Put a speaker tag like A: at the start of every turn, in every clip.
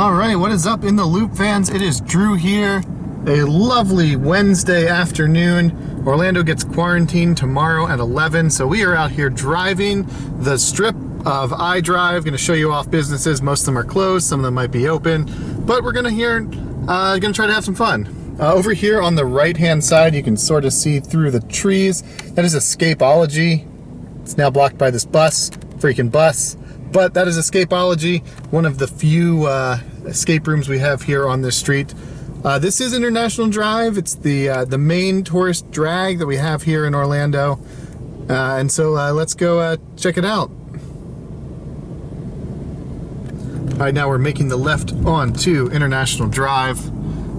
A: All right, what is up in the loop, fans? It is Drew here. A lovely Wednesday afternoon. Orlando gets quarantined tomorrow at 11, so we are out here driving the strip of I-Drive. Going to show you off businesses. Most of them are closed, some of them might be open, but we're going to try to have some fun. Over here on the right-hand side, you can sort of see through the trees. That is Escapeology. It's now blocked by this bus, freaking bus. But that is Escapeology, one of the few escape rooms we have here on this street. This is International Drive. It's the main tourist drag that we have here in Orlando. And so let's go check it out. All right, now we're making the left onto International Drive.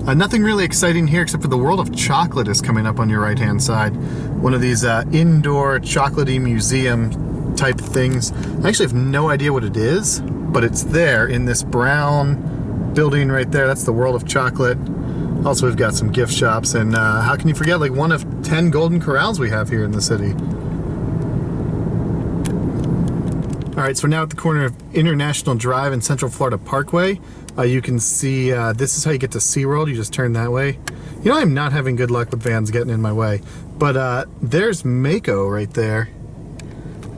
A: Nothing really exciting here except for the World of Chocolate is coming up on your right-hand side. One of these indoor chocolatey museum type things. I actually have no idea what it is, but it's there in this brown building right there. That's the World of Chocolate. Also, we've got some gift shops, and how can you forget, like, one of 10 Golden Corrals we have here in the city. All right, so we're now at the corner of International Drive and Central Florida Parkway. You can see this is how you get to SeaWorld. You just turn that way. You know, I'm not having good luck with vans getting in my way, but there's Mako right there.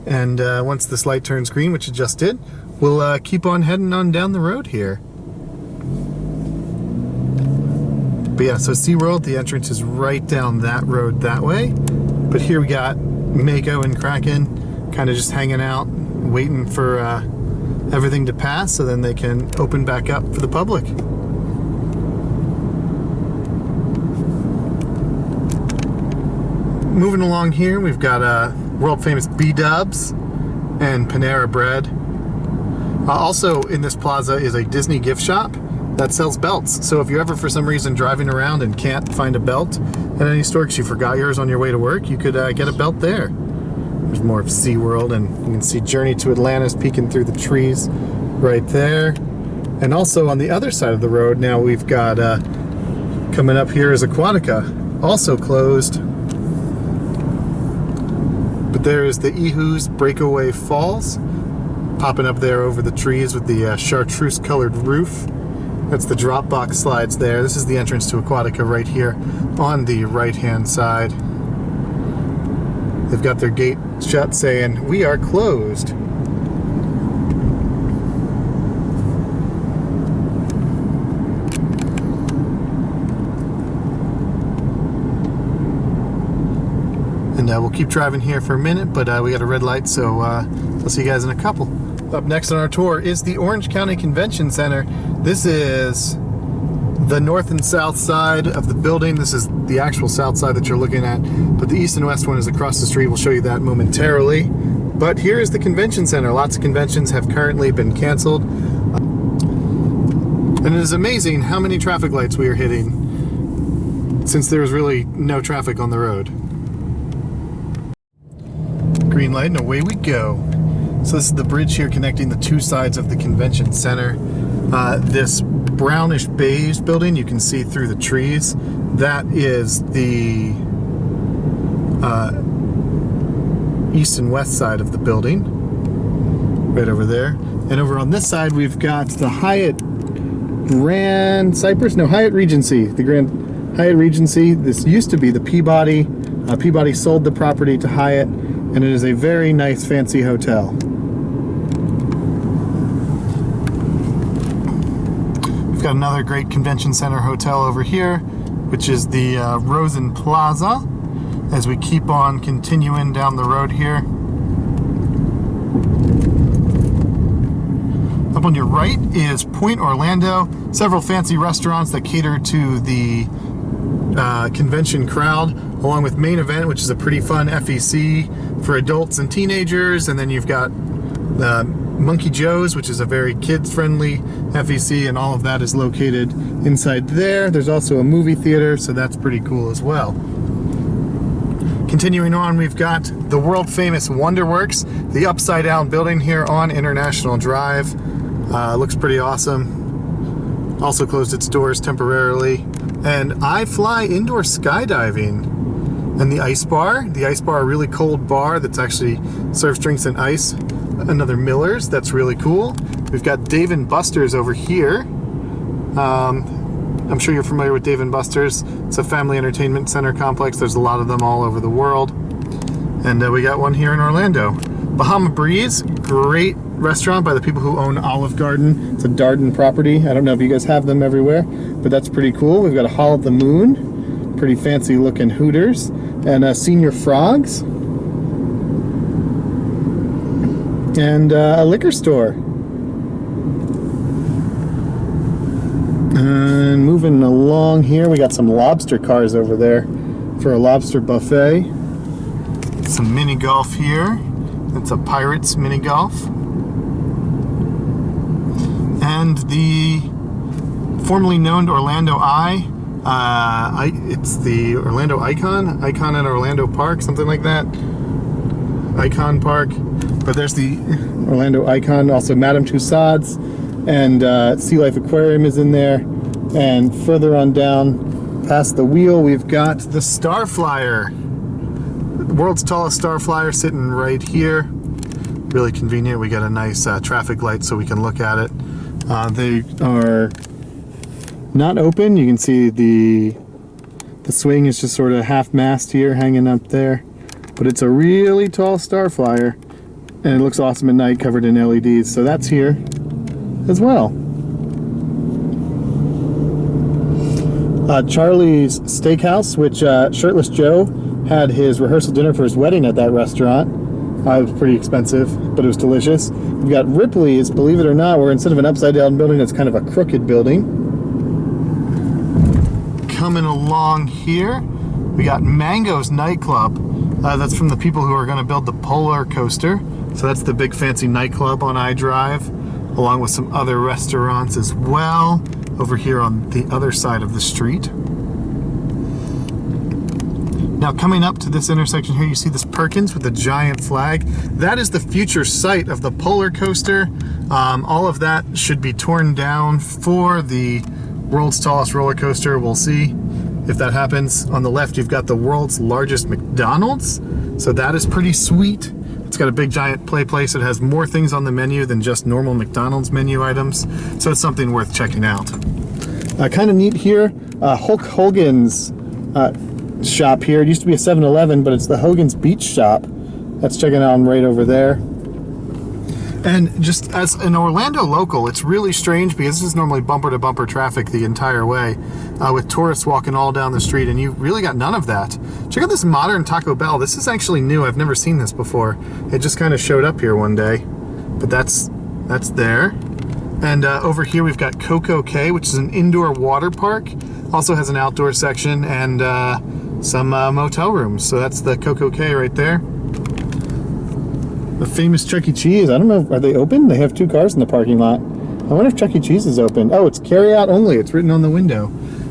A: And once this light turns green, which it just did, we'll keep on heading on down the road here. But yeah, so SeaWorld, the entrance is right down that road that way. But here we got Mako and Kraken kind of just hanging out, waiting for everything to pass so then they can open back up for the public. Moving along here, we've got world famous B-Dubs and Panera Bread. Also in this plaza is a Disney gift shop that sells belts. So if you're ever for some reason driving around and can't find a belt at any store because you forgot yours on your way to work, you could get a belt there. There's more of SeaWorld, and you can see Journey to Atlantis peeking through the trees right there. And also on the other side of the road now we've got coming up here is Aquatica, also closed. But there is the Ehu's Breakaway Falls, popping up there over the trees with the chartreuse colored roof. That's the drop box slides there. This is the entrance to Aquatica right here on the right hand side. They've got their gate shut saying, "We are closed." And we'll keep driving here for a minute, but we got a red light, so I'll see you guys in a couple. Up next on our tour is the Orange County Convention Center. This is the north and south side of the building. This is the actual south side that you're looking at, but the east and west one is across the street. We'll show you that momentarily. But here is the convention center. Lots of conventions have currently been canceled. And it is amazing how many traffic lights we are hitting since there was really no traffic on the road. Green light and away we go. So this is the bridge here connecting the two sides of the convention center. This brownish beige building you can see through the trees. That is the east and west side of the building. Right over there. And over on this side we've got the Hyatt Grand Cypress? No, Hyatt Regency. The Grand Hyatt Regency. This used to be the Peabody. Peabody sold the property to Hyatt, and it is a very nice fancy hotel. We've got another great convention center hotel over here, which is the Rosen Plaza, as we keep on continuing down the road here. Up on your right is Point Orlando, several fancy restaurants that cater to the convention crowd, along with Main Event, which is a pretty fun FEC for adults and teenagers. And then you've got Monkey Joe's, which is a very kids-friendly FEC, and all of that is located inside there. There's also a movie theater, so that's pretty cool as well. Continuing on, we've got the world-famous Wonderworks, the upside-down building here on International Drive. Looks pretty awesome. Also closed its doors temporarily. And iFly Indoor Skydiving. And the Ice Bar, a really cold bar that's actually serves drinks and ice. Another Miller's, that's really cool. We've got Dave & Buster's over here. I'm sure you're familiar with Dave & Buster's. It's a family entertainment center complex. There's a lot of them all over the world. And we got one here in Orlando. Bahama Breeze, great restaurant by the people who own Olive Garden. It's a Darden property. I don't know if you guys have them everywhere, but that's pretty cool. We've got a Hall of the Moon, pretty fancy looking Hooters, and Senior Frogs, and a liquor store. And moving along here, we got some lobster cars over there for a lobster buffet. Some mini golf here. It's a Pirates mini golf. And the formerly known Orlando Eye. It's the Orlando Icon at Orlando Park, something like that. Icon Park. But there's the Orlando Icon, also Madame Tussauds, and Sea Life Aquarium is in there. And further on down, past the wheel, we've got the Star Flyer. The world's tallest Star Flyer sitting right here. Really convenient. We got a nice traffic light so we can look at it. They are not open. You can see the swing is just sort of half-mast here, hanging up there. But it's a really tall Star Flyer, and it looks awesome at night, covered in LEDs. So that's here as well. Charlie's Steakhouse, which Shirtless Joe had his rehearsal dinner for his wedding at that restaurant. It was pretty expensive, but it was delicious. We've got Ripley's, believe it or not, where instead of an upside-down building, it's kind of a crooked building. Coming along here, we got Mango's Nightclub. That's from the people who are going to build the Polar Coaster. So that's the big fancy nightclub on iDrive, along with some other restaurants as well, over here on the other side of the street. Now coming up to this intersection here, you see this Perkins with the giant flag. That is the future site of the Polar Coaster. All of that should be torn down for the world's tallest roller coaster. We'll see if that happens. On the left, you've got the world's largest McDonald's. So that is pretty sweet. It's got a big giant play place. It has more things on the menu than just normal McDonald's menu items. So it's something worth checking out. Kind of neat here, Hulk Hogan's shop here. It used to be a 7-Eleven, but it's the Hogan's Beach Shop. That's checking out right over there. And just as an Orlando local, it's really strange because this is normally bumper-to-bumper traffic the entire way, with tourists walking all down the street, and you really got none of that. Check out this modern Taco Bell. This is actually new. I've never seen this before. It just kind of showed up here one day, but that's there. And over here we've got Coco Cay, which is an indoor water park. Also has an outdoor section and some motel rooms. So that's the Coco Cay right there. The famous Chuck E. Cheese. I don't know, are they open? They have 2 cars in the parking lot. I wonder if Chuck E. Cheese is open. Oh, it's carry out only. It's written on the window.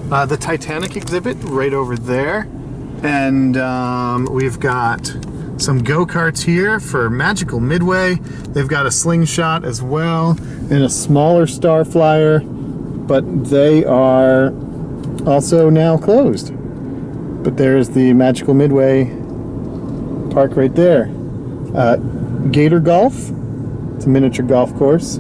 A: The Titanic exhibit right over there. And we've got some go-karts here for Magical Midway. They've got a slingshot as well and a smaller Star Flyer, but they are also now closed. But there's the Magical Midway park right there. Gator Golf. It's a miniature golf course.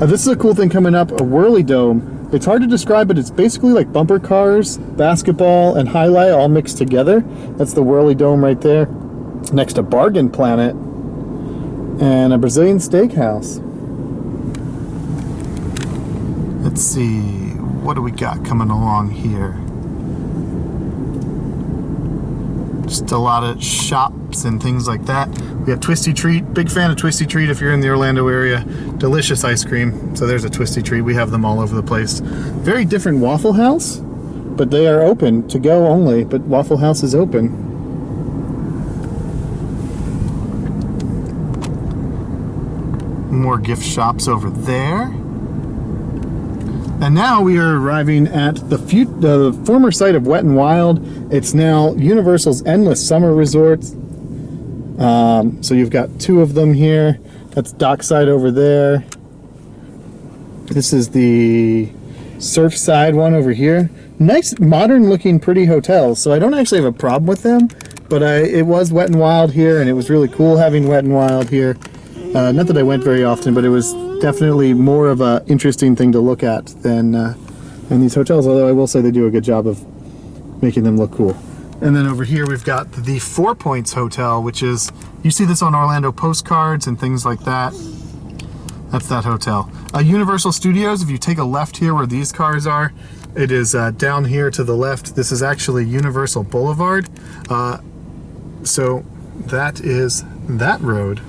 A: This is a cool thing coming up, a Whirly Dome. It's hard to describe, but it's basically like bumper cars, basketball, and highlight all mixed together. That's the Whirly Dome right there, next to Bargain Planet, and a Brazilian steakhouse. Let's see, what do we got coming along here? Just a lot of shops and things like that. We have Twisty Treat. Big fan of Twisty Treat if you're in the Orlando area. Delicious ice cream. So there's a Twisty Treat. We have them all over the place. Very different Waffle House, but they are open to go only. But Waffle House is open. More gift shops over there. And now we are arriving at the former site of Wet n Wild. It's now Universal's Endless Summer Resorts. So you've got 2 of them here. That's Dockside over there. This is the Surfside one over here. Nice, modern-looking, pretty hotels. So I don't actually have a problem with them, but it was Wet n Wild here, and it was really cool having Wet n Wild here. Not that I went very often, but it was definitely more of a interesting thing to look at than these hotels, although I will say they do a good job of making them look cool. And then over here we've got the 4 Points Hotel, which is, you see this on Orlando postcards and things like that. That's that hotel. Universal Studios, if you take a left here where these cars are, it is down here to the left. This is actually Universal Boulevard. So that is that road.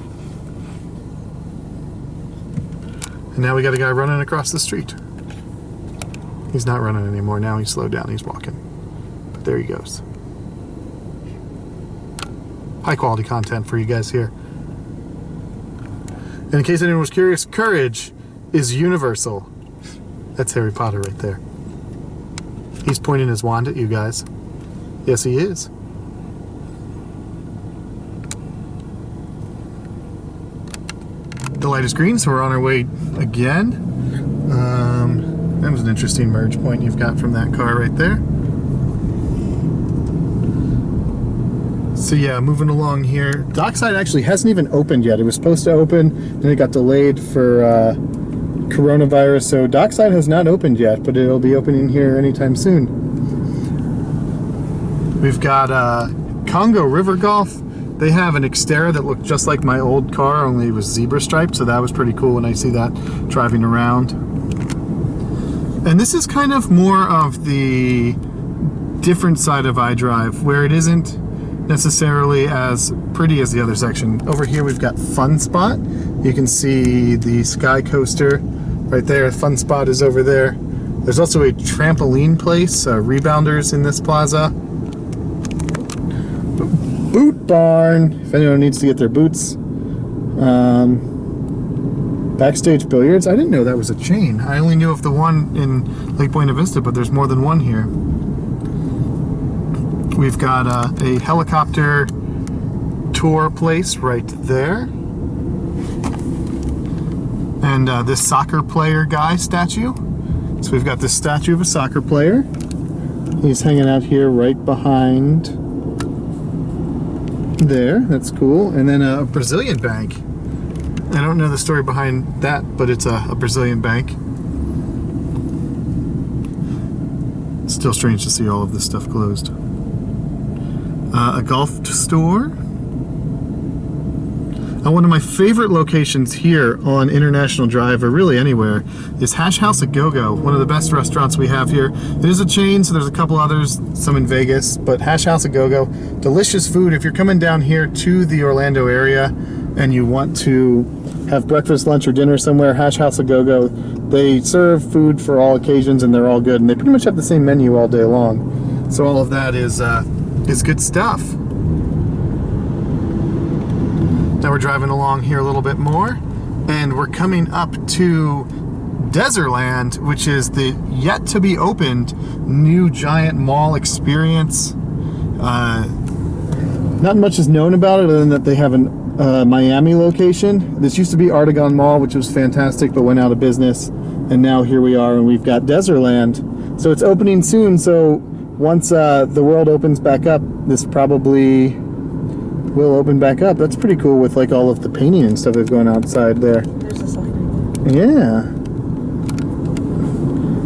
A: And now we got a guy running across the street. He's not running anymore. Now he's slowed down. He's walking. But there he goes. High quality content for you guys here. And in case anyone was curious, courage is universal. That's Harry Potter right there. He's pointing his wand at you guys. Yes, he is. The light is green, so we're on our way again. That was an interesting merge point you've got from that car right there. So yeah, moving along here. Dockside actually hasn't even opened yet. It was supposed to open, then it got delayed for coronavirus, so Dockside has not opened yet, but it'll be opening here anytime soon. We've got Congo River Golf. They have an Xterra that looked just like my old car, only it was zebra striped, so that was pretty cool when I see that driving around. And this is kind of more of the different side of iDrive, where it isn't necessarily as pretty as the other section. Over here we've got Fun Spot. You can see the Sky Coaster right there. Fun Spot is over there. There's also a trampoline place, rebounders in this plaza. Boot Barn, if anyone needs to get their boots. Backstage Billiards. I didn't know that was a chain. I only knew of the one in Lake Buena Vista, but there's more than one here. We've got a helicopter tour place right there. And this soccer player guy statue. So we've got this statue of a soccer player. He's hanging out here right behind there. That's cool. And then a Brazilian bank. I don't know the story behind that, but it's a Brazilian bank. Still strange to see all of this stuff closed. A golf store. One of my favorite locations here on International Drive, or really anywhere, is Hash House A Go-Go, one of the best restaurants we have here. It is a chain, so there's a couple others, some in Vegas, but Hash House A Go-Go, delicious food. If you're coming down here to the Orlando area and you want to have breakfast, lunch, or dinner somewhere, Hash House A Go-Go, they serve food for all occasions and they're all good, and they pretty much have the same menu all day long. So all of that is good stuff. Now we're driving along here a little bit more, and we're coming up to Desertland, which is the yet-to-be-opened new giant mall experience. Not much is known about it other than that they have a Miami location. This used to be Artagon Mall, which was fantastic, but went out of business, and now here we are, and we've got Desertland. So it's opening soon, so once the world opens back up, this probably will open back up. That's pretty cool with like all of the painting and stuff that's going outside there.
B: There's a sign.
A: Yeah.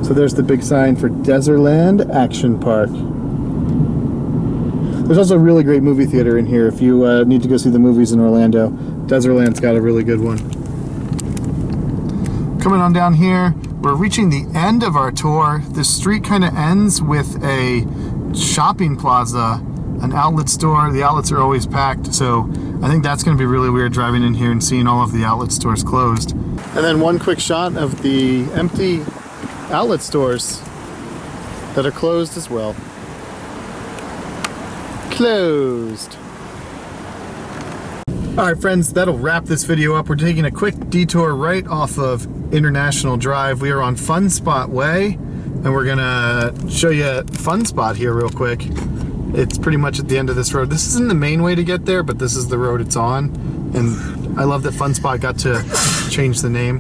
A: So there's the big sign for Desertland Action Park. There's also a really great movie theater in here if you need to go see the movies in Orlando. Desertland's got a really good one. Coming on down here, we're reaching the end of our tour. This street kind of ends with a shopping plaza, an outlet store. The outlets are always packed, so I think that's going to be really weird driving in here and seeing all of the outlet stores closed. And then one quick shot of the empty outlet stores that are closed as well. Closed. Alright friends, that'll wrap this video up. We're taking a quick detour right off of International Drive. We are on Fun Spot Way, and we're gonna show you Fun Spot here real quick. It's pretty much at the end of this road. This isn't the main way to get there, but this is the road it's on. And I love that Fun Spot got to change the name.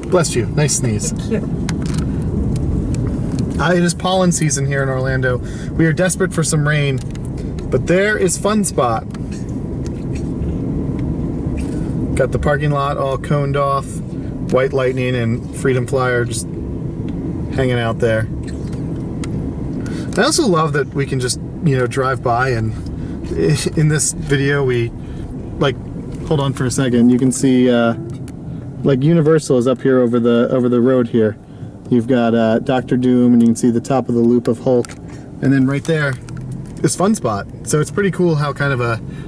A: Bless you. Nice sneeze.
B: Thank you.
A: It is pollen season here in Orlando. We are desperate for some rain, but there is Fun Spot. Got the parking lot all coned off. White Lightning and Freedom Flyer just hanging out there. I also love that we can just, you know, drive by, and in this video we, like, hold on for a second, you can see like Universal is up here over the road here. You've got Doctor Doom, and you can see the top of the loop of Hulk, and then right there is Fun Spot. So it's pretty cool how kind of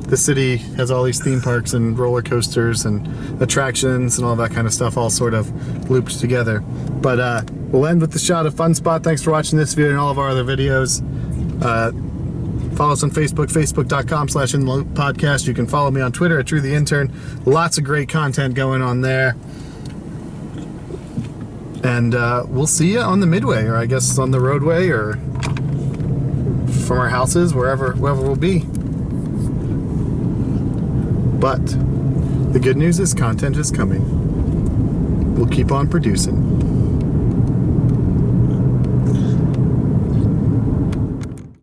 A: the city has all these theme parks and roller coasters and attractions and all that kind of stuff all sort of looped together. But we'll end with the shot of Fun Spot. Thanks for watching this video and all of our other videos. Follow us on Facebook, facebook.com/InTheLoopPodcast. You can follow me on Twitter at DrewTheIntern. Lots of great content going on there. And we'll see you on the midway, or I guess on the roadway, or from our houses, wherever we'll be. But the good news is content is coming. We'll keep on producing.